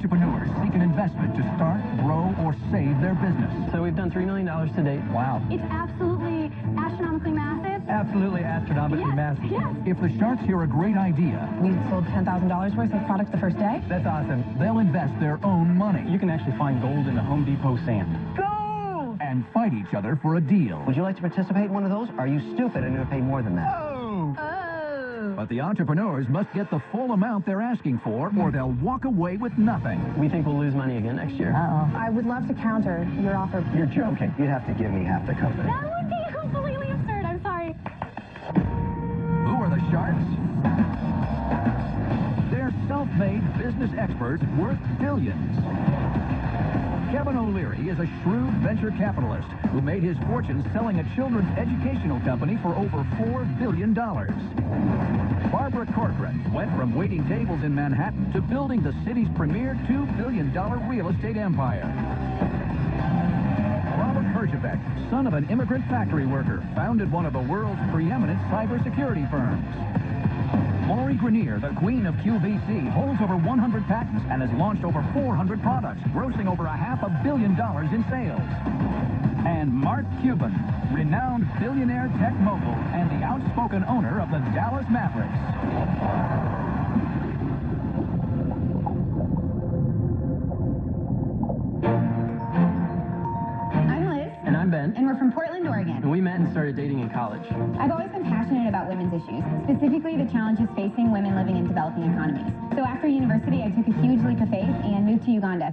entrepreneurs seek an investment to start, grow, or save their business. So we've done $3 million to date. Wow. It's absolutely astronomically massive. Absolutely astronomically massive. Yes. If the Sharks hear a great idea, We sold $10,000 worth of product the first day. That's awesome. they'll invest their own money You can actually find gold in the Home Depot sand. Go! and fight each other for a deal. Would you like to participate in one of those? Are you stupid and going to pay more than that? Oh! But the entrepreneurs must get the full amount they're asking for, or they'll walk away with nothing. We think we'll lose money again next year. I would love to counter your offer. You're joking. You'd have to give me half the company. That would be completely absurd. I'm sorry. Who are the Sharks? They're self-made business experts worth billions. Kevin O'Leary is a shrewd venture capitalist who made his fortune selling a children's educational company for over $4 billion. Barbara Corcoran went from waiting tables in Manhattan to building the city's premier $2 billion real estate empire. Robert Herjavec, son of an immigrant factory worker, founded one of the world's preeminent cybersecurity firms. Lori Grenier, the queen of QVC, holds over 100 patents and has launched over 400 products, grossing over $500 million in sales. And Mark Cuban, renowned billionaire tech mogul and the outspoken owner of the Dallas Mavericks. I'm Liz. And I'm Ben. And we're from Portland, Oregon. And we met and started dating in college. I've always been passionate about women's issues, specifically the challenges facing women living in developing economies. So after university, I took a huge leap of faith and moved to Uganda.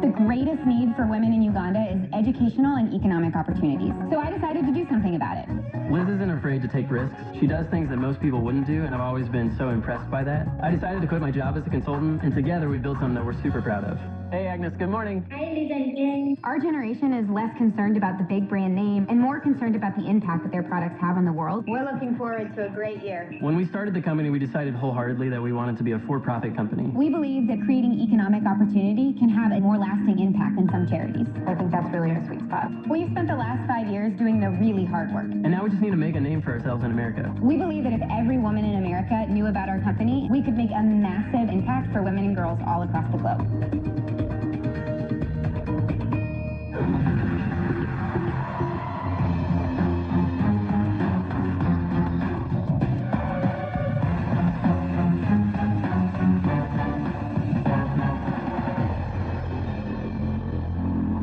The greatest need for women in Uganda is educational and economic opportunities. So I decided to do something about it. Liz isn't afraid to take risks. She does things that most people wouldn't do, and I've always been so impressed by that. I decided to quit my job as a consultant, and together we built something that we're super proud of. Hey, Agnes, good morning. Hi, Liz and Jen. Our generation is less concerned about the big brand name and more concerned about the impact that their products have on the world. We're looking forward to a great year. When we started the company, we decided wholeheartedly that we wanted to be a for-profit company. We believe that creating economic opportunity can have a more lasting impact than some charities. I think that's really our sweet spot. We've spent the last 5 years doing the really hard work. And now we just need to make a name for ourselves in America. We believe that if every woman in America knew about our company, we could make a massive impact for women and girls all across the globe.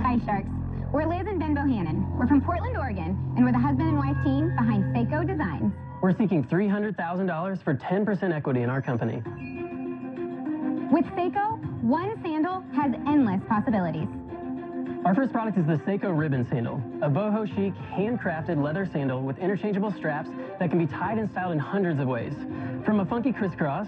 Hi, Sharks. We're Liz and Ben Bohannon. We're from Portland, Oregon, and we're the husband and wife team behind Seiko Designs. We're seeking $300,000 for 10% equity in our company. With Seiko, one sandal has endless possibilities. Our first product is the Seiko Ribbon Sandal, a boho chic, handcrafted leather sandal with interchangeable straps that can be tied and styled in hundreds of ways. From a funky crisscross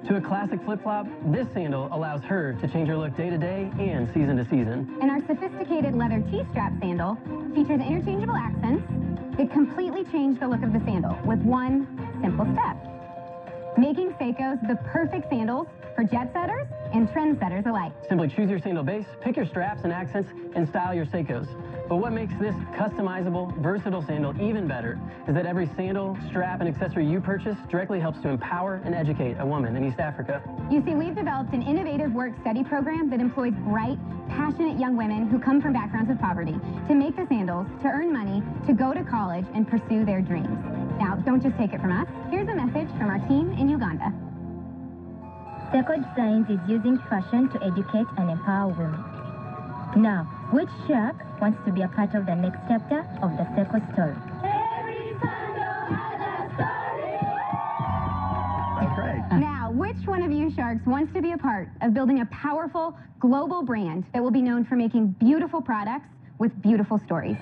to a classic flip-flop, this sandal allows her to change her look day to day and season to season. And our sophisticated leather T-strap sandal features interchangeable accents that completely change the look of the sandal with one simple step. Making Seikos the perfect sandals for jet setters and trendsetters alike. Simply choose your sandal base, pick your straps and accents, and style your Seikos. But what makes this customizable, versatile sandal even better is that every sandal, strap, and accessory you purchase directly helps to empower and educate a woman in East Africa. You see, we've developed an innovative work-study program that employs bright, passionate young women who come from backgrounds of poverty to make the sandals, to earn money, to go to college and pursue their dreams. Now, don't just take it from us. Here's a message from our team in Uganda. Seiko Designs is using fashion to educate and empower women. Now, which shark wants to be a part of the next chapter of the Seiko story? Every sandal has a story! That's great. Now, which one of you sharks wants to be a part of building a powerful global brand that will be known for making beautiful products with beautiful stories?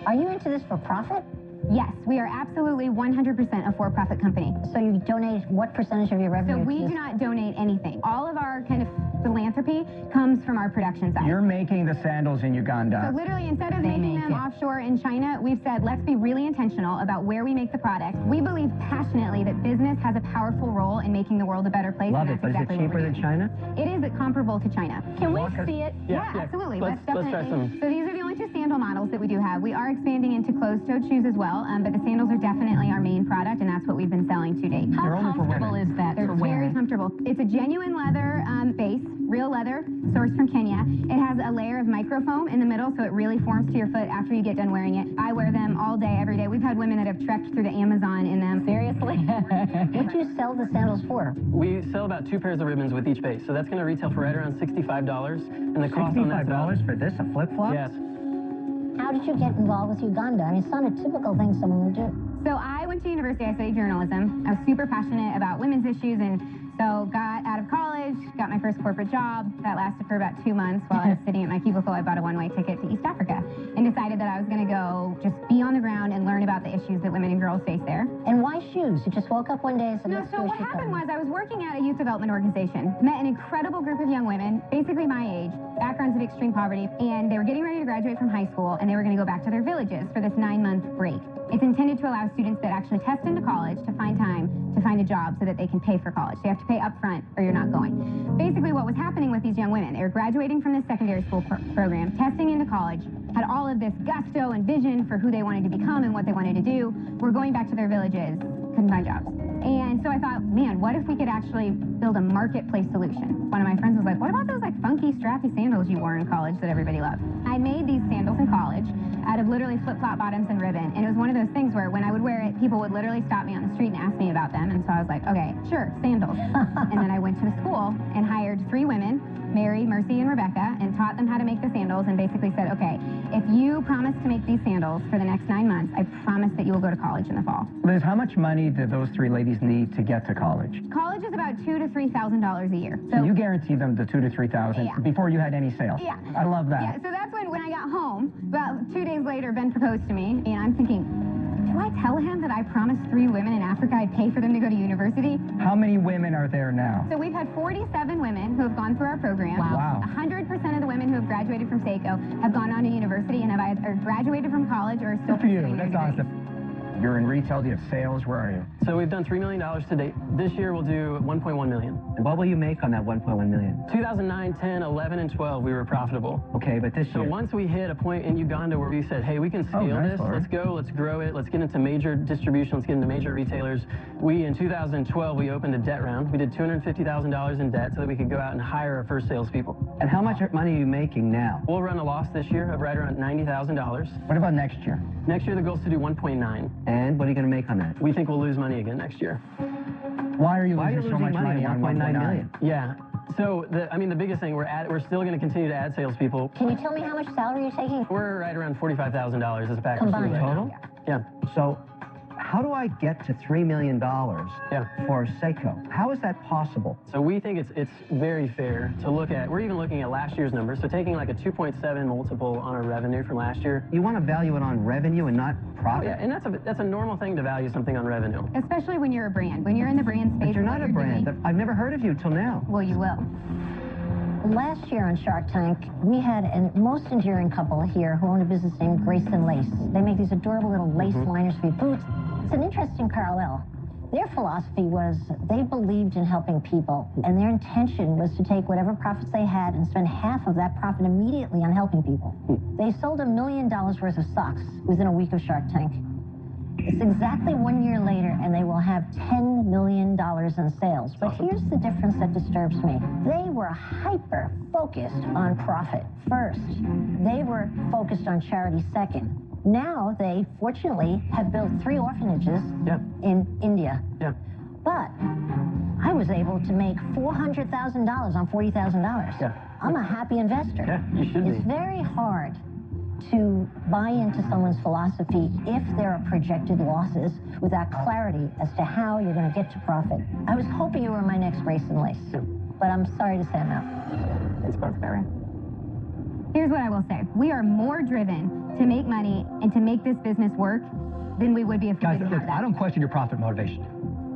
Are you into this for profit? Yes, we are absolutely 100% a for-profit company. So you donate what percentage of your revenue? So we do not donate anything. All of our kind of philanthropy comes from our production side. You're making the sandals in Uganda. So literally, instead of making them offshore in China, we've said, let's be really intentional about where we make the product. We believe passionately that business has a powerful role in making the world a better place. Love and it, but that's is exactly it what cheaper we're than doing. China? It is comparable to China. Can we Walk us- see it? Yeah, absolutely. Let's try some. So these are the only two sandal models that we do have. We are expanding into closed-toed shoes as well, but the sandals are definitely our main product, and that's what we've been selling to date. How They're only for comfortable women. is that They're for very wearing? comfortable. It's a genuine leather base, real leather, sourced from Kenya. It has a layer of microfoam in the middle, so it really forms to your foot after you get done wearing it. I wear them all day, every day. We've had women that have trekked through the Amazon in them. Seriously? What do you sell the sandals for? We sell about 2 pairs of ribbons with each base, so that's going to retail for right around $65. And the cost on that $65 for this, a flip-flop? Yes. How did you get involved with Uganda? I mean, it's not a typical thing someone would do. So I went to university, I studied journalism. I was super passionate about women's issues, and so got out of college, got my first corporate job. That lasted for about 2 months while I was sitting at my cubicle. I bought a one-way ticket to East Africa and decided that I was going to go just be on the ground and learn about the issues that women and girls face there. And why shoes? You just woke up one day and said, No, let's so do a what shoe happened company. was I was working at a youth development organization, met an incredible group of young women, basically my age, backgrounds of extreme poverty, and they were getting ready to graduate from high school, and they were going to go back to their villages for this 9-month break. It's intended to allow students that actually test into college to find time to find a job so that they can pay for college. They have to pay up front or you're not going. Basically what was happening with these young women, they were graduating from this secondary school program, testing into college, had all of this gusto and vision for who they wanted to become and what they wanted to do, were going back to their villages, couldn't find jobs. And so I thought, man, what if we could actually build a marketplace solution? One of my friends was like, what about those like funky, strappy sandals you wore in college that everybody loved? I made these sandals in college out of literally flip-flop bottoms and ribbon. And it was one of those things where when I would wear it, people would literally stop me on the street and ask me about them. And so I was like, okay, sure, sandals. And then I went to the school and hired 3 women, Mary, Mercy, and Rebecca, and taught them how to make the sandals and basically said, okay, if you promise to make these sandals for the next 9 months, I promise that you will go to college in the fall. Liz, how much money did those 3 ladies need to get to college? College is about $2,000 to $3,000 a year. So you guaranteed them the $2,000 to $3,000 Yeah. before you had any sales? Yeah. I love that. Yeah, so that's when I got home, about 2 days later, Ben proposed to me, and I'm thinking, do I tell him that I promised 3 women in Africa I'd pay for them to go to university? How many women are there now? So we've had 47 women who have gone through our program. Wow. 100% of the women who have graduated from SACO have gone on to university and have either graduated from college or are still Good for you. pursuing their That's degree. awesome. You're in retail. Do you have sales? Where are you? So we've done $3 million to date. This year we'll do $1.1 million. And what will you make on that 1.1 million? 2009, 10, 11, and 12, we were profitable. Okay, but this So year. once we hit a point in Uganda where we said, hey, we can scale nice, this, Laura. let's go, let's grow it, let's get into major distribution, let's get into major retailers. In 2012, we opened a debt round. We did $250,000 in debt so that we could go out and hire our first salespeople. And how much money are you making now? We'll run a loss this year of right around $90,000. What about next year? Next year, the goal is to do 1.9. And what are you going to make on that? We think we'll lose money again next year. Why are you Why are you losing so much losing money money on on 1.9 1.9 million? Yeah. So, the biggest thing, we're still going to continue to add salespeople. Can you tell me how much salary you're taking? We're right around $45,000 as a package. Combined. right now. Total? Yeah. So, how do I get to $3 million Yeah. for SACO? How is that possible? So we think it's very fair to look at, we're even looking at last year's numbers, so taking like a 2.7 multiple on our revenue from last year. You want to value it on revenue and not profit? Yeah, and that's a normal thing to value something on revenue. Especially when you're a brand. When you're in the brand space. But you're what not a brand. doing- I've never heard of you till now. Well, you will. Last year on Shark Tank, we had a most endearing couple here who own a business named Grace and Lace. They make these adorable little lace liners for your boots. It's an interesting parallel. Their philosophy was they believed in helping people, and their intention was to take whatever profits they had and spend half of that profit immediately on helping people. They sold $1 million worth of socks within a week of Shark Tank. It's exactly 1 year later, and they will have $10 million in sales. But here's the difference that disturbs me. They were hyper-focused on profit first. They were focused on charity second. Now they, fortunately, have built 3 orphanages Yeah. in India. Yeah. But I was able to make $400,000 on $40,000. Yeah. I'm a happy investor. Yeah, you should It's be. very hard to buy into someone's philosophy if there are projected losses without clarity as to how you're going to get to profit. I was hoping you were my next Grace and Lace, but I'm sorry to say I'm out. It's both better. Here's what I will say. We are more driven to make money and to make this business work than we would be if we Guys, didn't look, have that. I don't question your profit motivation.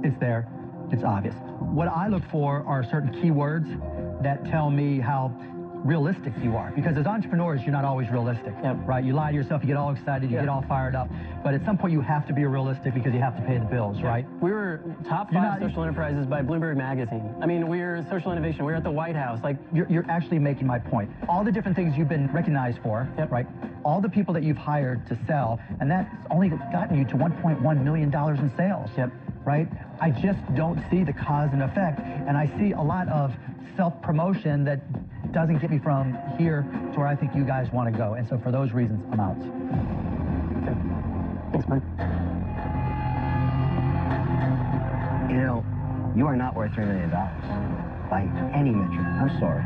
It's there. It's obvious. What I look for are certain keywords that tell me how realistic you are. Because as entrepreneurs, you're not always realistic, right? You lie to yourself, you get all excited, you get all fired up. But at some point, you have to be realistic because you have to pay the bills, right? We were top 5 social enterprises by Bloomberg Magazine. I mean, we're social innovation. We're at the White House. Like, You're actually making my point. All the different things you've been recognized for, right? All the people that you've hired to sell, and that's only gotten you to $1.1 million in sales. right? I just don't see the cause and effect, and I see a lot of self-promotion that doesn't get me from here to where I think you guys want to go. And so for those reasons, I'm out. Thanks, Mike. You know, you are not worth $3 million by any metric. I'm sorry.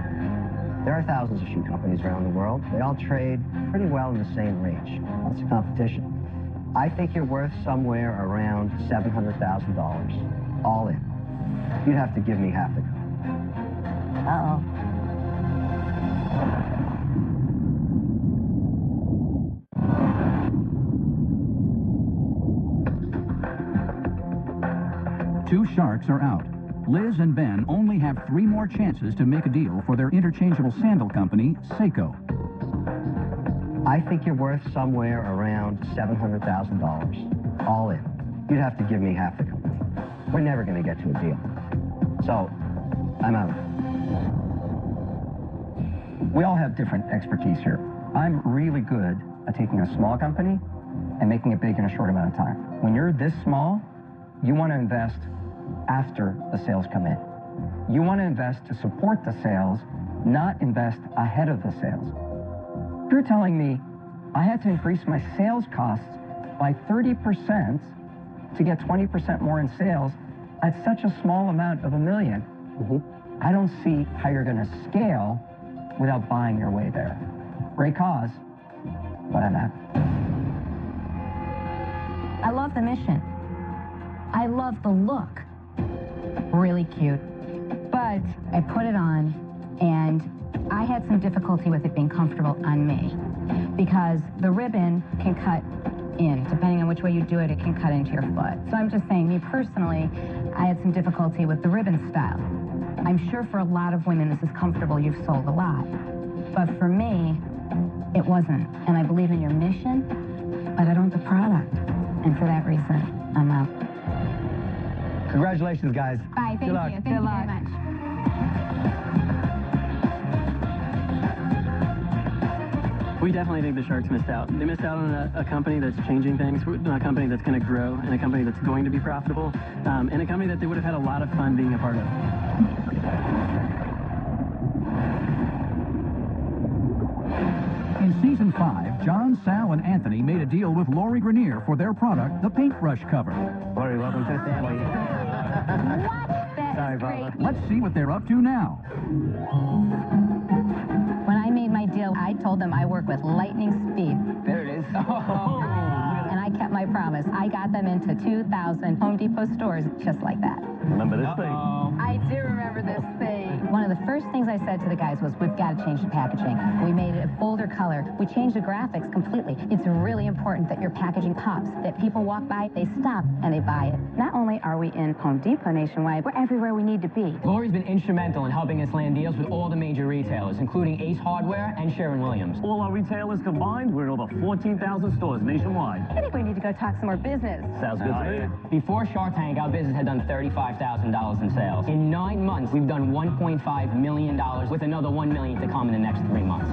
There are thousands of shoe companies around the world. They all trade pretty well in the same range. That's a competition. I think you're worth somewhere around $700,000, all in. You'd have to give me half the company. Uh-oh. Two sharks are out. Liz and Ben only have 3 more chances to make a deal for their interchangeable sandal company, Seiko. I think you're worth somewhere around $700,000, all in. You'd have to give me half the company. We're never going to get to a deal. So, I'm out. We all have different expertise here. I'm really good at taking a small company and making it big in a short amount of time. When you're this small, you want to invest after the sales come in. You want to invest to support the sales, not invest ahead of the sales. You're telling me I had to increase my sales costs by 30% to get 20% more in sales at such a small amount of $1 million. I don't see how you're going to scale without buying your way there. Great cause, but I'm out. I love the mission. I love the look. Really cute. But I put it on, and I had some difficulty with it being comfortable on me because the ribbon can cut in. Depending on which way you do it, it can cut into your foot. So I'm just saying, me personally, I had some difficulty with the ribbon style. I'm sure for a lot of women this is comfortable, you've sold a lot. But for me, it wasn't. And I believe in your mission, but I don't have the product. And for that reason, I'm out. Congratulations, guys. Bye, thank you. Thank you very much. We definitely think the Sharks missed out. They missed out on a company that's changing things, a company that's going to grow, and a company that's going to be profitable, and a company that they would have had a lot of fun being a part of. In Season 5, John, Sal, and Anthony made a deal with Lori Grenier for their product, the paintbrush cover. Lori, welcome to the family. What? Sorry, Barbara. Let's see what they're up to now. When I made my deal, I told them I work with lightning speed. There it is. And I kept my promise. I got them into 2,000 Home Depot stores just like that. Remember this thing? I do remember this thing. One of the first things I said to the guys was, we've got to change the packaging. We made it a bolder color. We changed the graphics completely. It's really important that your packaging pops, that people walk by, they stop, and they buy it. Not only are we in Home Depot nationwide, we're everywhere we need to be. Lori's been instrumental in helping us land deals with all the major retailers, including Ace Hardware and Sherwin-Williams. All our retailers combined, we're in over 14,000 stores nationwide. I think we need to go talk some more business. Sounds good to me. Before Shark Tank, our business had done $35,000 in sales. In 9 months, we've done $1.5 million, with another $1 million to come in the next 3 months.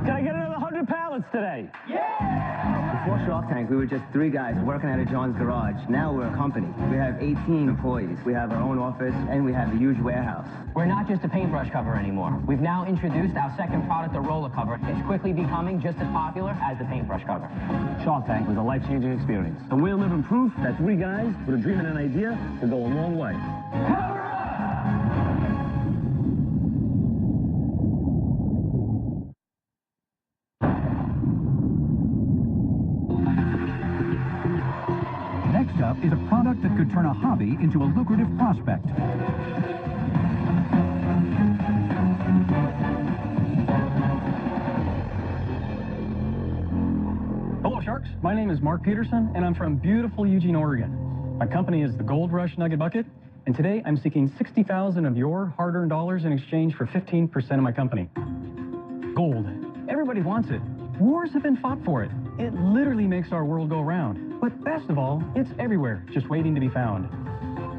Can I get another 100 pallets today? Before Shark Tank, we were just 3 guys working out of John's garage. Now we're a company. We have 18 employees. We have our own office, and we have a huge warehouse. We're not just a paintbrush cover anymore. We've now introduced our second product, the roller cover. It's quickly becoming just as popular as the paintbrush cover. Shark Tank was a life-changing experience. And we're living proof that 3 guys with a dream and an idea can go a long way. Next up is a product that could turn a hobby into a lucrative prospect. Hello, Sharks. My name is Mark Peterson, and I'm from beautiful Eugene, Oregon. My company is the Gold Rush Nugget Bucket, and today I'm seeking 60,000 of your hard-earned dollars in exchange for 15% of my company. Gold. Everybody wants it. Wars have been fought for it. It literally makes our world go round. But best of all, it's everywhere, just waiting to be found.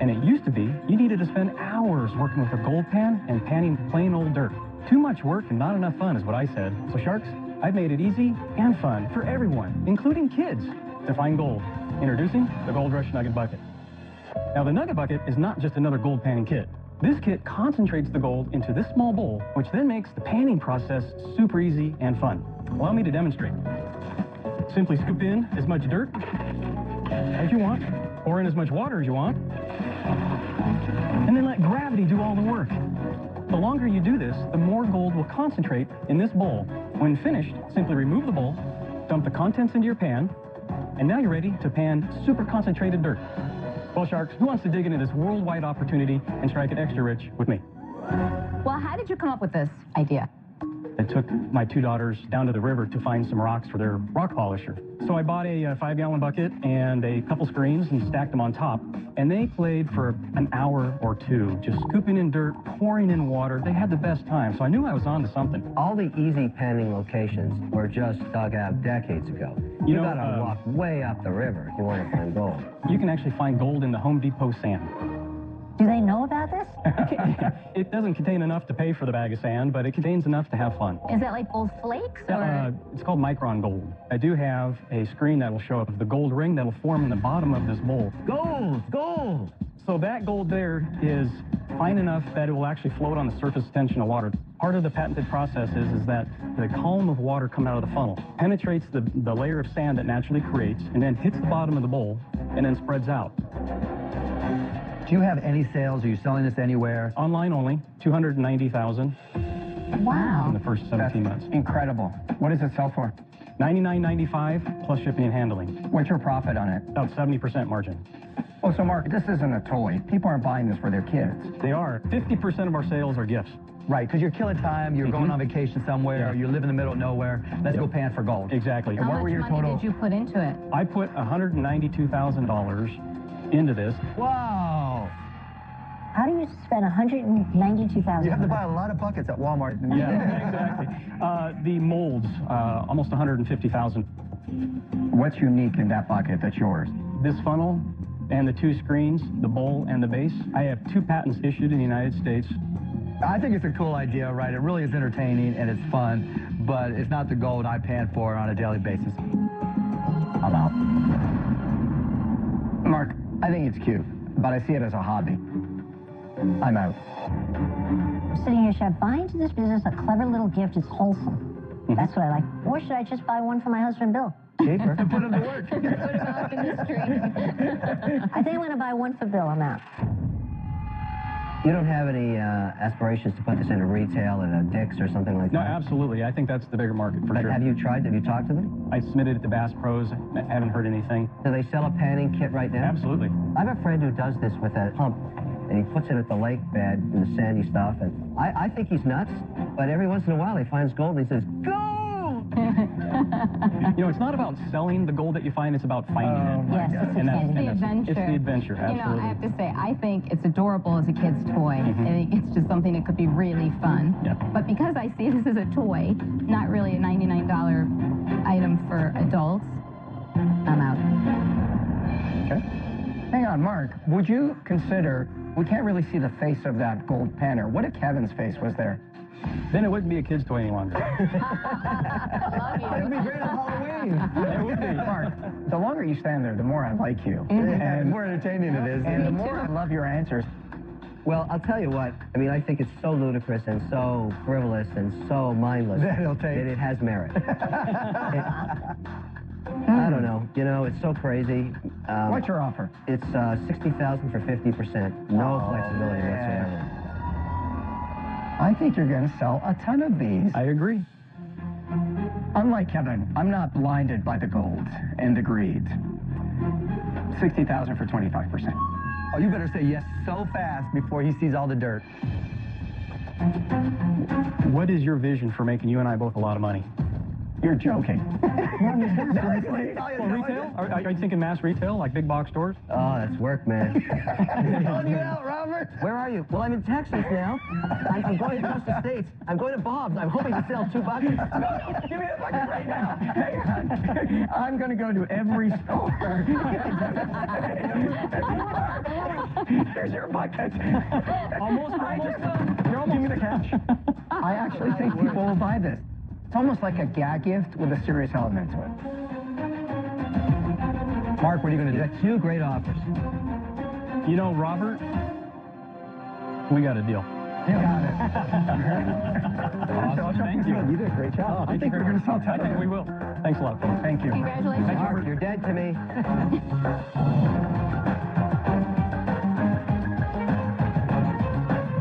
And it used to be you needed to spend hours working with a gold pan and panning plain old dirt. Too much work and not enough fun is what I said. So Sharks, I've made it easy and fun for everyone, including kids, to find gold. Introducing the Gold Rush Nugget Bucket. Now, the Nugget Bucket is not just another gold panning kit. This kit concentrates the gold into this small bowl, which then makes the panning process super easy and fun. Allow me to demonstrate. Simply scoop in as much dirt as you want, pour in as much water as you want, and then let gravity do all the work. The longer you do this, the more gold will concentrate in this bowl. When finished, simply remove the bowl, dump the contents into your pan, and now you're ready to pan super concentrated dirt. Well, Sharks, who wants to dig into this worldwide opportunity and strike it extra rich with me? Well, how did you come up with this idea? I took my 2 daughters down to the river to find some rocks for their rock polisher. So I bought a 5-gallon bucket and a couple screens and stacked them on top. And they played for an hour or 2, just scooping in dirt, pouring in water. They had the best time, so I knew I was onto something. All the easy panning locations were just dug out decades ago. You gotta walk way up the river if you want to find gold. You can actually find gold in the Home Depot sand. Do they know about this? It doesn't contain enough to pay for the bag of sand, but it contains enough to have fun. Is that like gold flakes? Or? It's called micron gold. I do have a screen that will show up the gold ring that will form in the bottom of this bowl. Gold! Gold! So that gold there is fine enough that it will actually float on the surface tension of water. Part of the patented process is that the column of water coming out of the funnel penetrates the layer of sand that naturally creates and then hits the bottom of the bowl and then spreads out. Do you have any sales? Are you selling this anywhere? Online only, 290,000. Wow. In the first 17 months. Incredible. What does it sell for? $99.95 plus shipping and handling. What's your profit on it? About 70% margin. Oh, so Mark, this isn't a toy. People aren't buying this for their kids. They are. 50% of our sales are gifts. Right, because you're killing time, you're going on vacation somewhere, you live in the middle of nowhere. Let's go pan for gold. Exactly. How much money did you put into it? I put $192,000 into this. Wow! How do you spend $192,000? You have to buy a lot of buckets at Walmart. Yeah, exactly. The molds, almost $150,000. What's unique in that bucket that's yours? This funnel and the 2 screens, the bowl and the base. I have 2 patents issued in the United States. I think it's a cool idea, right? It really is entertaining and it's fun, but it's not the gold I pan for on a daily basis. I'm out. Mark, I think it's cute, but I see it as a hobby. I'm out. Sitting here, should I buy into this business a clever little gift? It's wholesome. That's what I like. Or should I just buy one for my husband, Bill? Cheaper. Put him to work. Put him off in the street. I think I'm going to buy one for Bill. I'm out. You don't have any aspirations to put this into retail at a Dick's or something like that? No, absolutely. I think that's the bigger market for sure. Have you tried? Have you talked to them? I submitted it to Bass Pros. I haven't heard anything. Do they sell a panning kit right now? Absolutely. I have a friend who does this with a pump, and he puts it at the lake bed in the sandy stuff, and I think he's nuts, but every once in a while he finds gold and he says, "Gold!" You know, it's not about selling the gold that you find, it's about finding it. Yes, it's And that's- the and that's- adventure. It's the adventure, You know, absolutely. I have to say, I think it's adorable as a kid's toy. I think it's just something that could be really fun. Yeah. But because I see this as a toy, not really a $99 item for adults, I'm out. Okay. Hang on, Mark. Would you consider, we can't really see the face of that gold panner. What if Kevin's face was there? Then it wouldn't be a kid's toy any longer. It would be great on Halloween. It would be. Mark, the longer you stand there, the more I like you. And the more entertaining it is. And the more I love your answers. Well, I'll tell you what. I mean, I think it's so ludicrous and so frivolous and so mindless That it'll take. that it has merit. I don't know. You know, it's so crazy. What's your offer? It's $60,000 for 50%. No flexibility whatsoever. I think you're going to sell a ton of these. I agree. Unlike Kevin, I'm not blinded by the gold and the greed. $60,000 for 25%. Oh, you better say yes so fast before he sees all the dirt. What is your vision for making you and I both a lot of money? You're joking. Seriously? Well, retail? Are you thinking mass retail, like big box stores? Oh, that's work, man. Calling you out, Robert. Where are you? Well, I'm in Texas now. I'm going across the states. I'm going to Bob's. I'm hoping to sell 2 buckets. No, give me the bucket right now. Hang on. I'm going to go to every store. Here's your bucket. Almost. You're almost. Give me the cash. I actually think people will buy this. It's almost like a gag gift with a serious element to it. Mark, what are you going to do? You got 2 great offers. You know, Robert, we got a deal. You got it. Awesome. Thank you. You did a great job. I think we're going to sell tight. I think we will. Thanks a lot, folks. Thank you. Congratulations. Mark, you're dead to me.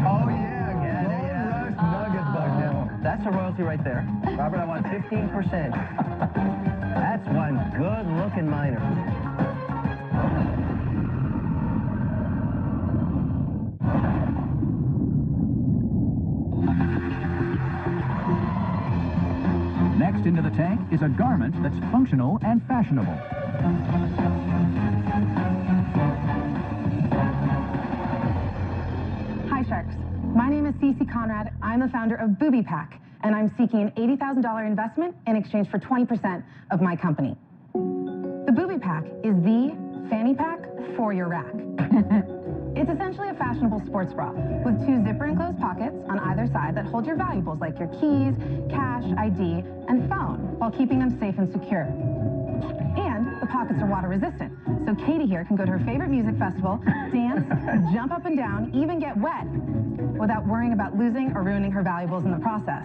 Oh, yeah. Nugget bucket. That's a royalty right there. Robert, I want 15%. That's one good-looking miner. Next into the tank is a garment that's functional and fashionable. Hi, Sharks. My name is Cece Conrad. I'm the founder of Booby Pack, and I'm seeking an $80,000 investment in exchange for 20% of my company. The Booby Pack is the fanny pack for your rack. It's essentially a fashionable sports bra with 2 zipper-enclosed pockets on either side that hold your valuables like your keys, cash, ID, and phone while keeping them safe and secure. And the pockets are water-resistant, so Katie here can go to her favorite music festival, dance, jump up and down, even get wet without worrying about losing or ruining her valuables in the process.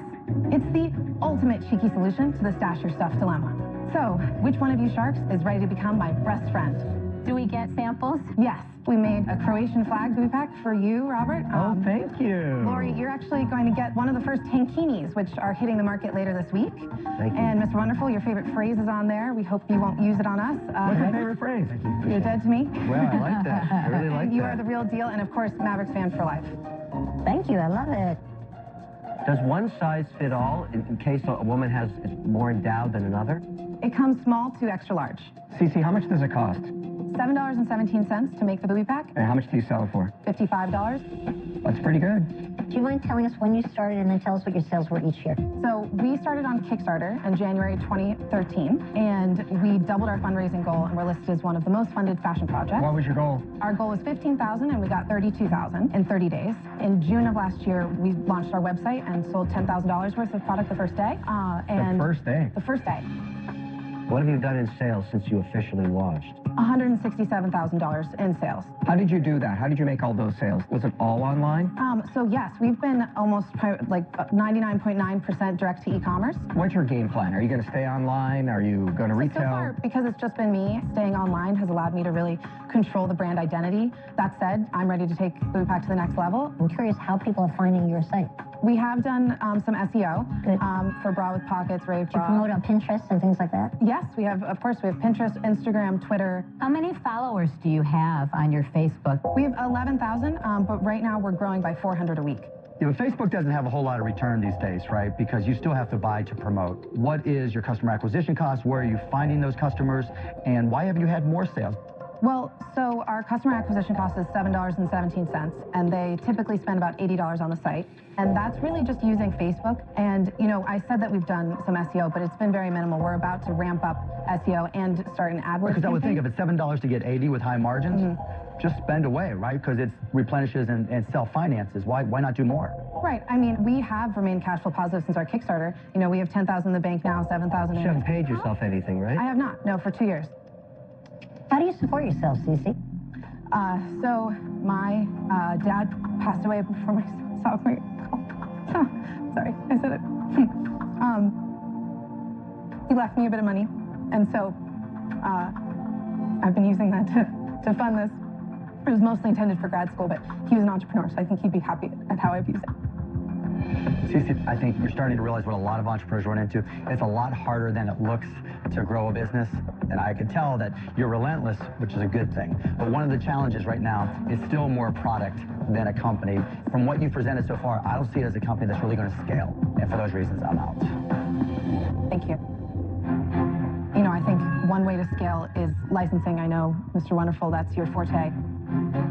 It's the ultimate cheeky solution to the stash your stuff dilemma. So, which one of you Sharks is ready to become my best friend? Do we get samples? Yes. We made a Croatian flag booby pack for you, Robert. Oh, thank you. Lori, you're actually going to get one of the first tankinis, which are hitting the market later this week. Thank you. And Mr. Wonderful, your favorite phrase is on there. We hope you won't use it on us. What's your favorite phrase? You're dead to me. Well, I like that. I really like and you that. are the real deal, and of course, Mavericks fan for life. Thank you. I love it. Does one size fit all in case a woman is more endowed than another? It comes small to extra large. Cece, how much does it cost? $7.17 to make the booby pack. And how much do you sell it for? $55. That's pretty good. Do you mind telling us when you started and then tell us what your sales were each year? So we started on Kickstarter in January 2013, and we doubled our fundraising goal, and we're listed as one of the most funded fashion projects. What was your goal? Our goal was $15,000, and we got $32,000 in 30 days. In June of last year, we launched our website and sold $10,000 worth of product the first day. The first day? The first day. What have you done in sales since you officially launched? $167,000 in sales. How did you do that? How did you make all those sales? Was it all online? So yes, we've been almost like 99.9% direct to e-commerce. What's your game plan? Are you going to stay online? Are you going to retail? So far, because it's just been me, staying online has allowed me to really control the brand identity. That said, I'm ready to take Booby Pack to the next level. I'm curious how people are finding your site. We have done some SEO for Bra with Pockets, Rave Do you Bra. promote on Pinterest and things like that? Yes, we have, of course, we have Pinterest, Instagram, Twitter. How many followers do you have on your Facebook? We have 11,000, but right now we're growing by 400 a week. Yeah, but Facebook doesn't have a whole lot of return these days, right? Because you still have to buy to promote. What is your customer acquisition cost? Where are you finding those customers? And why haven't you had more sales? Well, so our customer acquisition cost is $7.17, and they typically spend about $80 on the site. And that's really just using Facebook. And, you know, I said that we've done some SEO, but it's been very minimal. We're about to ramp up SEO and start an AdWords Because I would campaign. think if it's $7 to get 80 with high margins, just spend away, right? Because it replenishes and self-finances. Why not do more? Right. I mean, we have remained cash flow positive since our Kickstarter. You know, we have $10,000 in the bank now, $7,000 in. You haven't paid yourself anything, right? I have not. No, for 2 years. How do you support yourself, Cece? So my dad passed away before my sophomore year. Sorry, I said it. He left me a bit of money, and so I've been using that to fund this. It was mostly intended for grad school, but he was an entrepreneur, so I think he'd be happy at how I've used it. Cece, I think you're starting to realize what a lot of entrepreneurs run into. It's a lot harder than it looks to grow a business. And I can tell that you're relentless, which is a good thing. But one of the challenges right now is still more a product than a company. From what you've presented so far, I don't see it as a company that's really going to scale. And for those reasons, I'm out. Thank you. You know, I think one way to scale is licensing. I know, Mr. Wonderful, that's your forte.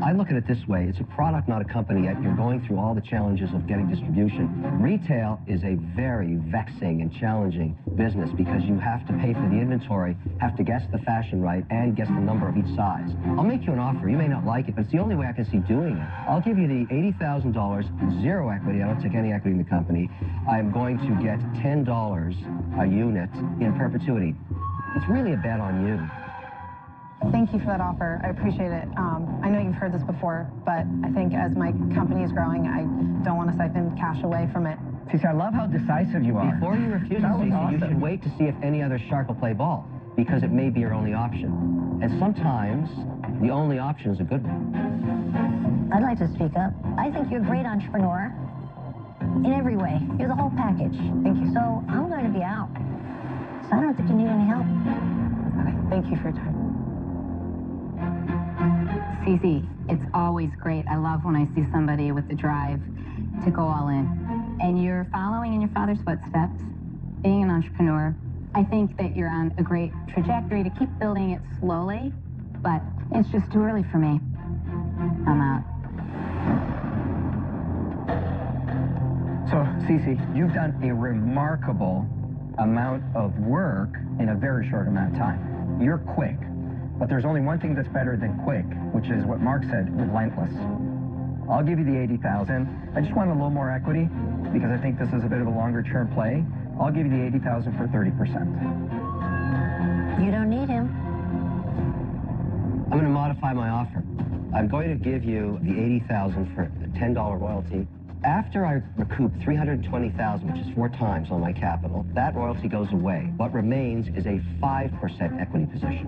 I look at it this way. It's a product, not a company, yet you're going through all the challenges of getting distribution. Retail is a very vexing and challenging business because you have to pay for the inventory, have to guess the fashion right, and guess the number of each size. I'll make you an offer. You may not like it, but it's the only way I can see doing it. I'll give you the $80,000, zero equity. I don't take any equity in the company. I'm going to get $10 a unit in perpetuity. It's really a bet on you. Thank you for that offer. I appreciate it. I know you've heard this before, but I think as my company is growing, I don't want to siphon cash away from it. Cece, I love how decisive you are. Before you refuse, Cece, you should wait to see if any other shark will play ball, because it may be your only option. And sometimes, the only option is a good one. I'd like to speak up. I think you're a great entrepreneur in every way. You're the whole package. Thank you. So I'm going to be out. So I don't think you need any help. Thank you for your time. Cece, it's always great. I love when I see somebody with the drive to go all in. And you're following in your father's footsteps, being an entrepreneur. I think that you're on a great trajectory to keep building it slowly, but it's just too early for me. I'm out. So, Cece, you've done a remarkable amount of work in a very short amount of time. You're quick, but there's only one thing that's better than quick, which is what Mark said, relentless. I'll give you the $80,000. I just want a little more equity because I think this is a bit of a longer-term play. I'll give you the $80,000 for 30%. You don't need him. I'm going to modify my offer. I'm going to give you the $80,000 for a $10 royalty. After I recoup $320,000, which is 4 times on my capital, that royalty goes away. What remains is a 5% equity position.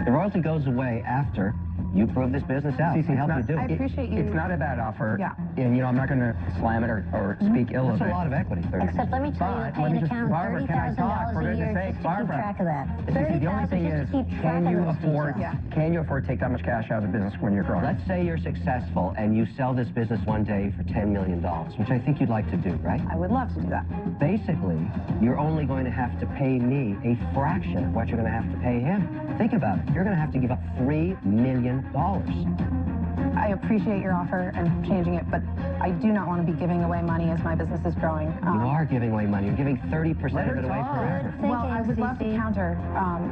The royalty goes away after you prove this business out. Cece, I help you do I it. appreciate you. It's not a bad offer. Yeah. And, you know, I'm not going to slam it or speak ill of That's it. a lot of equity. 30%. Except let me tell you, But pay let an me just- accountant Barbara, can I talk? For $30,000 a year goodness just sake, to keep Barbara. track of that. Cece, the only thing $30,000 is, just to keep track can of you those afford? details. Can you afford to take that much cash out of the business when you're growing? Let's say you're successful and you sell this business one day for $10 million, which I think you'd like to do, right? I would love to do that. Basically, you're only going to have to pay me a fraction of what you're going to have to pay him. Think about it. You're going to have to give up $3 million. I appreciate your offer and changing it, but I do not want to be giving away money as my business is growing. You are giving away money. You're giving 30% of it away forever. Well, I would love to counter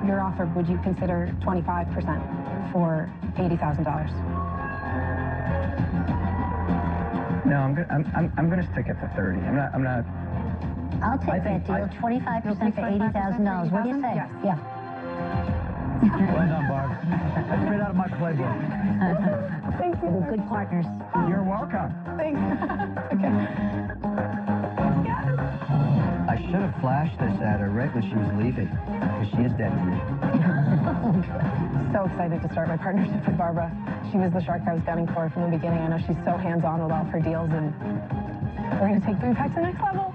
your offer. Would you consider 25% for $80,000? No, I'm going to stick it for 30. I'm not. I'll take that deal. 25% for $80,000. What do you say? Yes. Yeah. Well done, Barb. That's straight out of my playbook. Thank you. We're good partners. You're welcome. Thanks. Okay. I should have flashed this at her right when she was leaving, because she is dead to me. So excited to start my partnership with Barbara. She was the shark I was gunning for from the beginning. I know she's so hands-on with all of her deals, and we're going to take Booby Pack to the next level.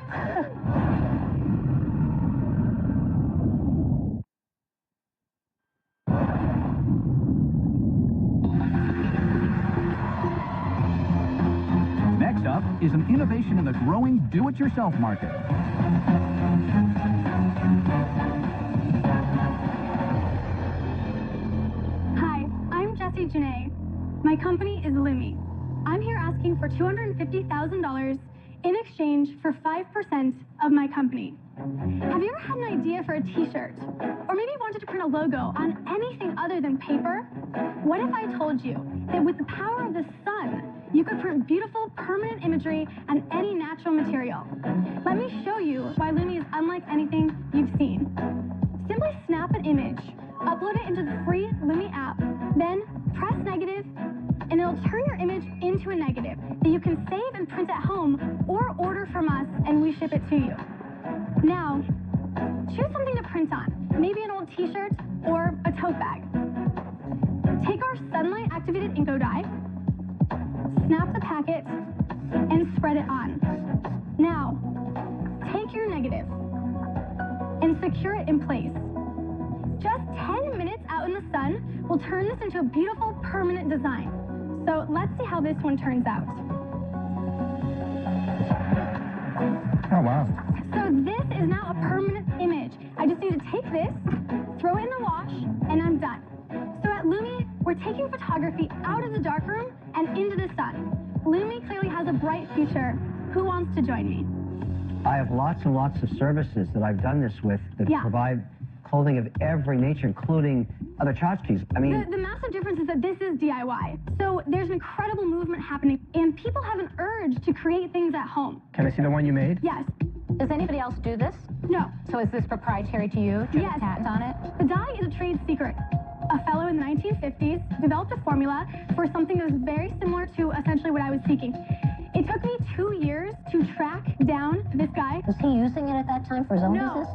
Next up is an innovation in the growing do-it-yourself market. Hi, I'm Jessie Janae. My company is Lumi. I'm here asking for $250,000 in exchange for 5% of my company. Have you ever had an idea for a t-shirt? Or maybe wanted to print a logo on anything other than paper? What if I told you that with the power of the sun, you could print beautiful, permanent imagery on any natural material? Let me show you why Lumi is unlike anything you've seen. Simply snap an image, upload it into the free Lumi app, then press negative, and it'll turn your image into a negative that you can save and print at home or order from us and we ship it to you. Now, choose something to print on, maybe an old t-shirt or a tote bag. Take our sunlight activated Inko die, snap the packet, and spread it on. Now, take your negative and secure it in place. Just 10 minutes out in the sun will turn this into a beautiful permanent design. So let's see how this one turns out. Oh, wow. So this is now a permanent image. I just need to take this, throw it in the wash, and I'm done. So at Lumi, we're taking photography out of the darkroom and into the sun. Lumi clearly has a bright future. Who wants to join me? I have lots and lots of services that I've done this with that provide clothing of every nature, including other tchotchkes. I mean, The massive difference is that this is DIY. So there's an incredible movement happening, and people have an urge to create things at home. Can I see the one you made? Yes. Does anybody else do this? No. So is this proprietary to you? Do you have Yes. a patent on it? The dye is a trade secret. a fellow in the 1950s developed a formula for something that was very similar to essentially what I was seeking. It took me 2 years to track down this guy. Was he using it at that time for his own business?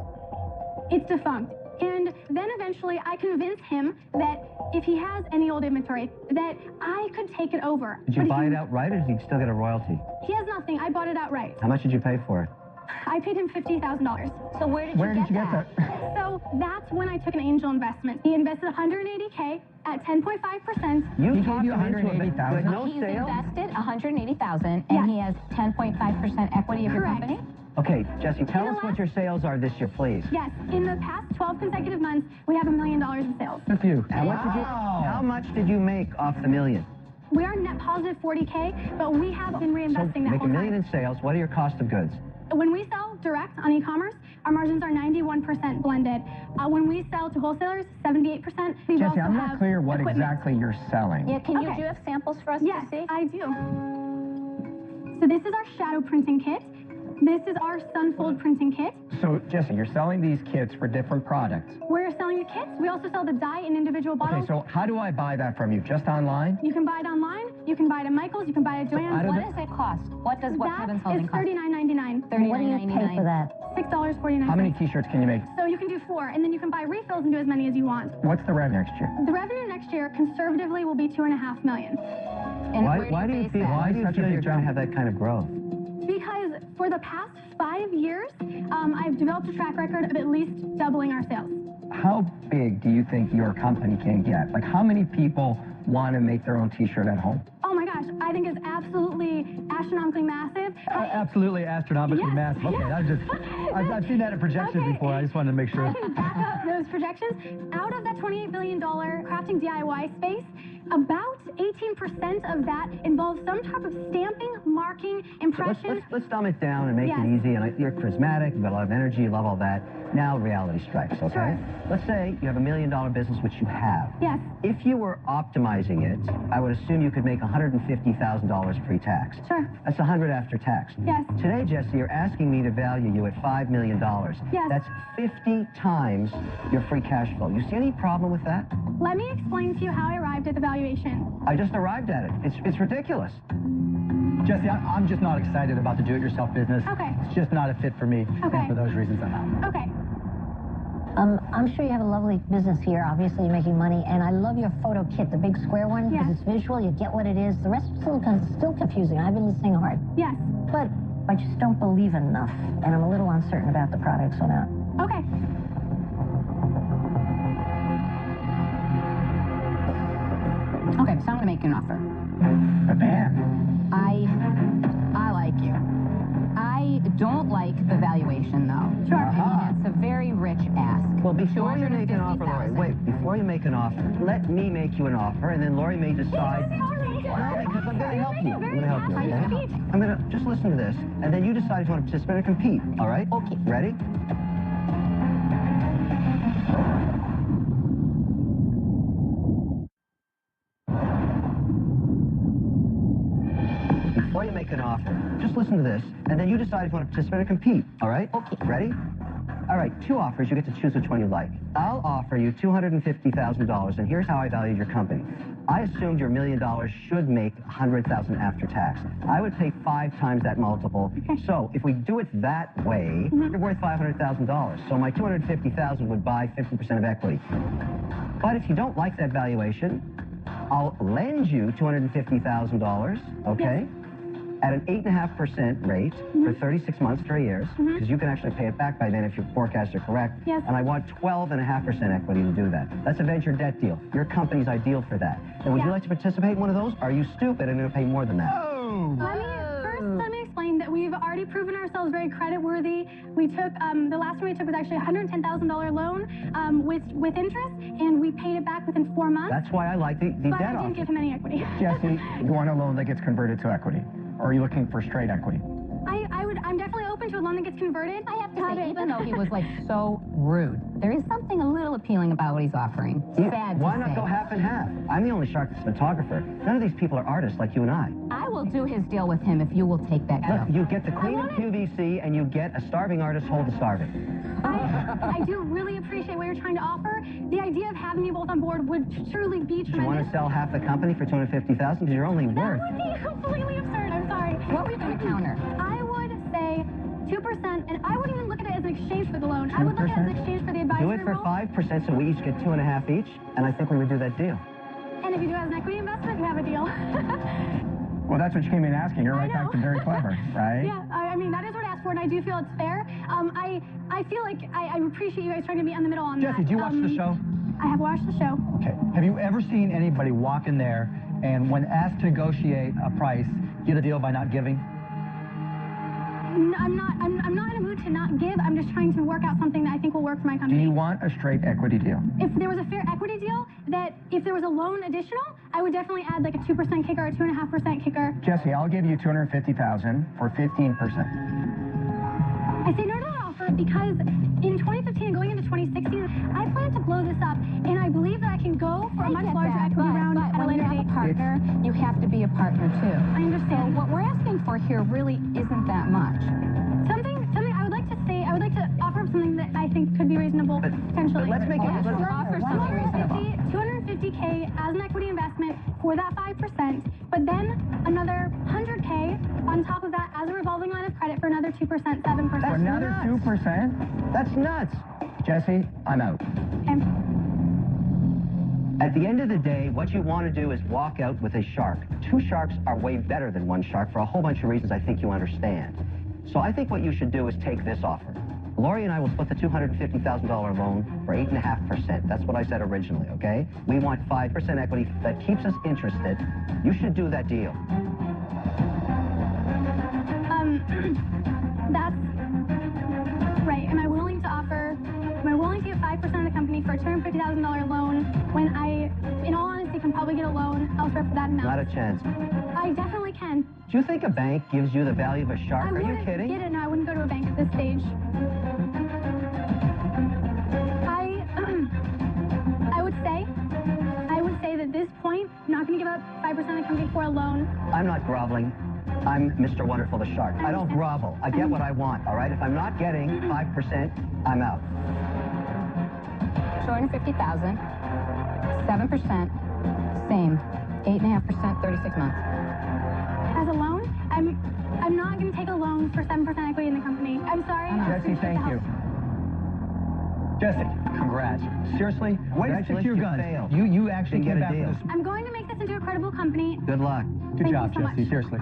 It's defunct. And then eventually I convinced him that if he has any old inventory, that I could take it over. Did you buy it outright, or did you still get a royalty? He has nothing. I bought it outright. How much did you pay for it? I paid him $50,000. So where did you get that? So that's when I took an angel investment. He invested $180K at 10.5%. He gave you $180,000? No He's sale? invested $180,000, and he has 10.5% equity of your company? Okay, Jesse, tell us what your sales are this year, please. Yes, in the past 12 consecutive months, we have $1 million in sales. Good for you. How much did you make off the million? We are net positive $40K, but we have been reinvesting that Make whole $1 million time. in sales. What are your cost of goods? When we sell direct on e-commerce, our margins are 91% blended. When we sell to wholesalers, 78%. We Jesse, also I'm not have clear what equipment. exactly you're selling. Yeah, do Okay. you have samples for us Yes, to see? I do. So this is our shadow printing kit. This is our Sunfold printing kit. So, Jesse, you're selling these kits for different products. We're selling the kits. We also sell the dye in individual bottles. Okay, so how do I buy that from you? Just online? You can buy it online. You can buy it at Michael's. You can buy it at Joann's. What does it cost? What does what Kevin's holding It's cost? $39.99. What do you pay for that? $6.49. How many t-shirts can you make? So you can do 4, and then you can buy refills and do as many as you want. What's the revenue next year? The revenue next year, conservatively, will be $2.5 million. And Why do you feel you're going to have that kind of growth? Because for the past 5 years, I've developed a track record of at least doubling our sales. How big do you think your company can get? Like, how many people want to make their own t-shirt at home? Oh my gosh, I think it's absolutely astronomically massive. Absolutely astronomically Yes, massive. Okay, yes. I've seen that in projections Okay. before. I just wanted to make sure. I can back up those projections. Out of that $28 billion crafting DIY space, about 18% of that involves some type of stamping, marking, impression. Let's dumb it down and make Yes. it easy. And you're charismatic, you've got a lot of energy, you love all that. Now reality strikes, okay? Sure. Let's say you have $1 million business, which you have. Yes. If you were optimizing it, I would assume you could make $150,000 pre-tax. Sure. That's $100 after tax. Yes. Today, Jesse, you're asking me to value you at $5 million. Yes. That's 50 times your free cash flow. You see any problem with that? Let me explain to you how I arrived at the valuation. I just arrived at it. It's ridiculous. Jesse, I'm just not excited about the do-it-yourself business. Okay. It's just not a fit for me. Okay. And for those reasons, I'm out. Okay. I'm sure you have a lovely business here. Obviously, you're making money, and I love your photo kit, the big square one, because it's visual. You get what it is. The rest is still confusing. I've been listening hard. Yes. But I just don't believe enough, and I'm a little uncertain about the product, so now. Okay. Okay, so I'm going to make you an offer. Bam. I like you. I don't like the valuation, though. Sure. I mean, it's a very rich ask. Well, before you make an offer, Lori, 250,000. wait, before you make an offer, let me make you an offer, and then Lori may decide. No, because I'm going to help you. I'm going to help you, okay? I'm going to just listen to this, and then you decide if you want to participate or compete, all right? Okay. Ready? Before you make an offer, just listen to this, and then you decide if you want to participate or compete, all right? Okay. Ready? All right, 2 offers. You get to choose which one you like. I'll offer you $250,000, and here's how I valued your company. I assumed your $1 million should make $100,000 after tax. I would pay 5 times that multiple. So if we do it that way, you're worth $500,000. So my $250,000 would buy 50% of equity. But if you don't like that valuation, I'll lend you $250,000, okay? At an 8.5% rate for 36 months, 3 years, because you can actually pay it back by then if your forecasts are correct. Yes. And I want 12.5% equity to do that. That's a venture debt deal. Your company's ideal for that. And would you like to participate in one of those? Are you stupid and going to pay more than that? Let me explain that we've already proven ourselves very credit worthy. We took, the last one we took was actually a $110,000 loan with interest, and we paid it back within 4 months. That's why I like the But debt I offer. didn't give him any equity. Jesse, you want a loan that gets converted to equity? Or are you looking for straight equity? I'm definitely open into a loan that gets converted? I have to say, even though he was like so rude, there is something a little appealing about what he's offering. Sad Why to not say. go half and half? I'm the only shark photographer. None of these people are artists like you and I. I will do his deal with him if you will take that deal. Look, you get the queen of QVC and you get a starving artist hold the starving. I do really appreciate what you're trying to offer. The idea of having you both on board would truly be tremendous. Do you want to sell half the company for $250,000? Because you're only worth. That would be completely absurd. I'm sorry. What would you do to counter? I would say 2%, and I wouldn't even look at it as an exchange for the loan. 2%? I would look at it as an exchange for the advisory Do it for role. 5% so we each get 2.5 each, and I think we would do that deal. And if you do it as an equity investment, you have a deal. Well, that's what you came in asking. You're right back to very clever, right? Yeah, I mean, that is what I asked for, and I do feel it's fair. I feel like I appreciate you guys trying to meet on the middle on that. Jesse, do you watch the show? I have watched the show. Okay. Have you ever seen anybody walk in there and when asked to negotiate a price, get a deal by not giving? I'm not in a mood to not give. I'm just trying to work out something that I think will work for my Do company. you want a straight equity deal? If there was a fair equity deal, that if there was a loan additional, I would definitely add like a 2% kicker, a 2.5% kicker. Jesse, I'll give you $250,000 for 15%. I say no to that offer because in 2015 and going into 2016, I plan to blow this up, and I believe that I can go for a much larger equity round at a when later you have date. a partner, you have to be a partner too. I understand. So what we're asking for here really isn't that much. Something I would like to say, I would like to offer up something that I think could be reasonable potentially. But let's make it. Let's offer something reasonable. $250K as an equity investment for that 5%, but then another $100K on top of that as a revolving line of credit for another 2%, 7%. For another 2%? That's nuts. Jesse, I'm out. Okay. At the end of the day, what you want to do is walk out with a shark. 2 sharks are way better than 1 shark for a whole bunch of reasons I think you understand. So I think what you should do is take this offer. Lori and I will split the $250,000 loan for 8.5%. That's what I said originally, okay? We want 5% equity that keeps us interested. You should do that deal. That's right. Am I willing to give 5% of the company for a $250,000 loan when I, in all honesty, can probably get a loan elsewhere for that amount? Not a chance. I definitely can. Do you think a bank gives you the value of a shark? Are you kidding? Get it? No, I wouldn't go to a bank at this stage. I would say that at this point, I'm not going to give up 5% of the company for a loan. I'm not groveling. I'm Mr. Wonderful the Shark. I don't grovel. I get what I want, all right? If I'm not getting 5%, I'm out. $250,000, 7%, same, 8.5%, 36 months. As a loan, I'm not going to take a loan for 7% equity in the company. I'm sorry. Jesse, thank you. Jesse, congrats. Seriously, way to stick to your guns. Failed. You actually Didn't came get a back deal. with this. I'm going to make this into a credible company. Good luck. Good Thank job, you so Jesse. much. Seriously.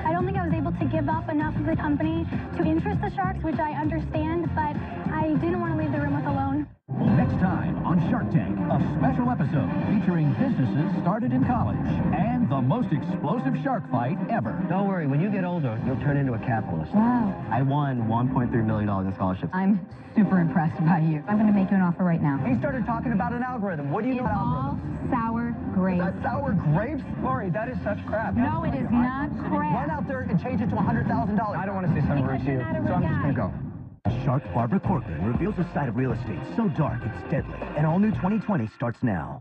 I don't think I was able to give up enough of the company to interest the sharks, which I understand, but I didn't want to leave the room with a loan. Next time on Shark Tank, a special episode featuring businesses started in college and the most explosive shark fight ever. Don't worry, when you get older, you'll turn into a capitalist. Wow. I won $1.3 million in scholarships. I'm super impressed by you. I'm going to make you an offer right now. He started talking about an algorithm. What do you know about algorithms? Sour grapes. Is that sour grapes? Lori, that is such crap. No, it is not crap. Run out there and change it to $100,000. I don't want to say something rude to you, so I'm just going to go. Shark Barbara Corcoran reveals a side of real estate so dark it's deadly. An all-new 2020 starts now.